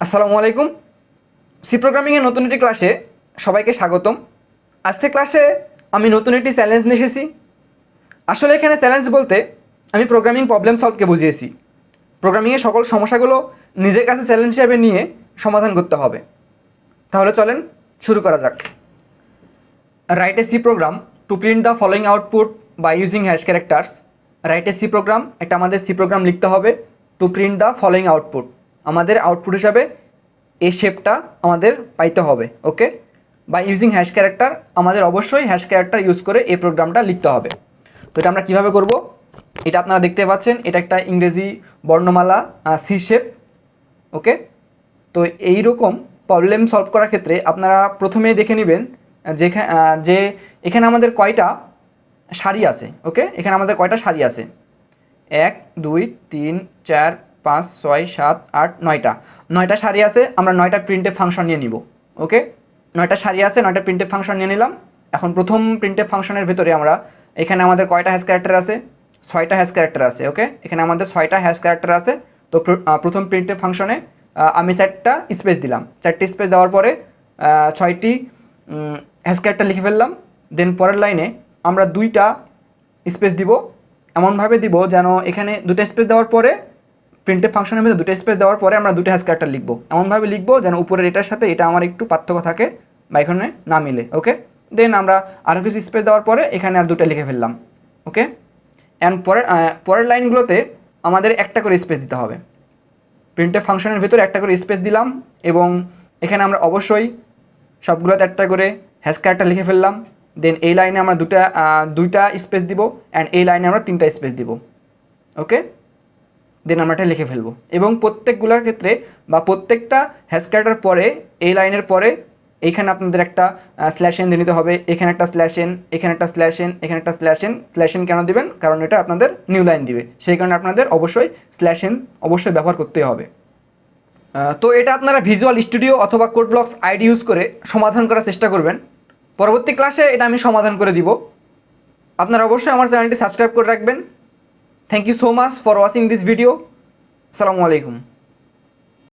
আসসালামু আলাইকুম। সি প্রোগ্রামিংয়ের নতুন একটি ক্লাসে সবাইকে স্বাগতম। আজকের ক্লাসে আমি নতুন একটি চ্যালেঞ্জ নিয়ে এসেছি। আসলে এখানে চ্যালেঞ্জ বলতে আমি প্রোগ্রামিং প্রবলেম সলভকে বুঝিয়েছি। প্রোগ্রামিংয়ের সকল সমস্যাগুলো নিজের কাছে চ্যালেঞ্জ হিসাবে নিয়ে সমাধান করতে হবে। তাহলে চলেন শুরু করা যাক। Write a C program to print the following output by using hash characters. Write a C program, একটা আমাদের সি প্রোগ্রাম লিখতে হবে to print the following output. আমাদের আউটপুট হিসাবে এই শেপটা আমাদের পাইতে হবে। Okay, by using hash character, আমাদের অবশ্যই হ্যাশ ক্যারেক্টার ইউজ করে এই প্রোগ্রামটা লিখতে হবে। তো এটা আমরা কীভাবে করব, এটা আপনারা দেখতে পাচ্ছেন, এটা একটা ইংরেজি বর্ণমালা সি শেপ। ওকে, তো এইরকম প্রবলেম সলভ করার ক্ষেত্রে আপনারা প্রথমেই দেখে নেবেন যে এখানে আমাদের কয়টা সারি আছে। ওকে, এখানে আমাদের কয়টা সারি আছে, 1 2 3 4 5 6 7 8 9টা সারি আছে। আমরা 9টা প্রিন্টএফ ফাংশন নিয়ে নিব। ওকে, 9টা সারি আছে, 9টা প্রিন্টএফ ফাংশন নিয়ে নিলাম। এখন প্রথম প্রিন্টএফ ফাংশনের ভেতরে আমরা এখানে আমাদের কয়টা হ্যাশ ক্যারেক্টার আছে, 6টা হ্যাশ ক্যারেক্টার আছে। ওকে, এখানে আমাদের 6টা হ্যাশ ক্যারেক্টার আছে। তো প্রথম প্রিন্টএফ ফাংশনে আমি 4টা স্পেস দিলাম। 4টি স্পেস দেওয়ার পরে 6টি হ্যাশ ক্যারেক্টার লিখে ফেললাম। দেন পরের লাইনে আমরা 2টা স্পেস দিব। এমনভাবে দিব যেন এখানে 2টা স্পেস দেওয়ার পরে প্রিন্টএফ ফাংশনের মধ্যে 2টা স্পেস দেওয়ার পরে আমরা 2টা হ্যাশ ক্যারেক্টার লিখবো। এমনভাবে লিখবো যেন উপরের এটার সাথে এটা আমার একটু পার্থক্য থাকে বা এখানে না মিলে। ওকে, দেন আমরা আরও কিছু স্পেস দেওয়ার পরে এখানে আর 2টা লিখে ফেললাম। ওকে, অ্যান্ড পরের লাইনগুলোতে আমাদের একটা করে স্পেস দিতে হবে। প্রিন্টএফ ফাংশনের ভেতরে একটা করে স্পেস দিলাম এবং এখানে আমরা অবশ্যই সবগুলোতে একটা করে হ্যাশ ক্যারেক্টার লিখে ফেললাম। দেন এই লাইনে আমরা দুইটা স্পেস দিব অ্যান্ড এই লাইনে আমরা 3টা স্পেস দিব। ওকে, দেন আমরা এটা লিখে ফেলবো। এবং প্রত্যেকগুলোর ক্ষেত্রে বা প্রত্যেকটা হ্যাশ ক্যারেক্টার পরে এই লাইনের পরে এইখানে আপনাদের একটা স্ল্যাশ এন দিয়ে নিতে হবে। এখানে একটা স্ল্যাশ এন, এখানে একটা স্ল্যাশ এন, এখানে একটা স্ল্যাশ এন কেন দিবেন, কারণ এটা আপনাদের নিউ লাইন দিবে, সেই কারণে আপনাদের অবশ্যই স্ল্যাশ এন অবশ্যই ব্যবহার করতেই হবে। তো এটা আপনারা ভিজুয়াল স্টুডিও অথবা কোড ব্লকস আইডি ইউজ করে সমাধান করার চেষ্টা করবেন। পরবর্তী ক্লাসে এটা আমি সমাধান করে দিব। আপনারা অবশ্যই আমার চ্যানেলটি সাবস্ক্রাইব করে রাখবেন। Thank you so much for watching this video. আসসালামু আলাইকুম।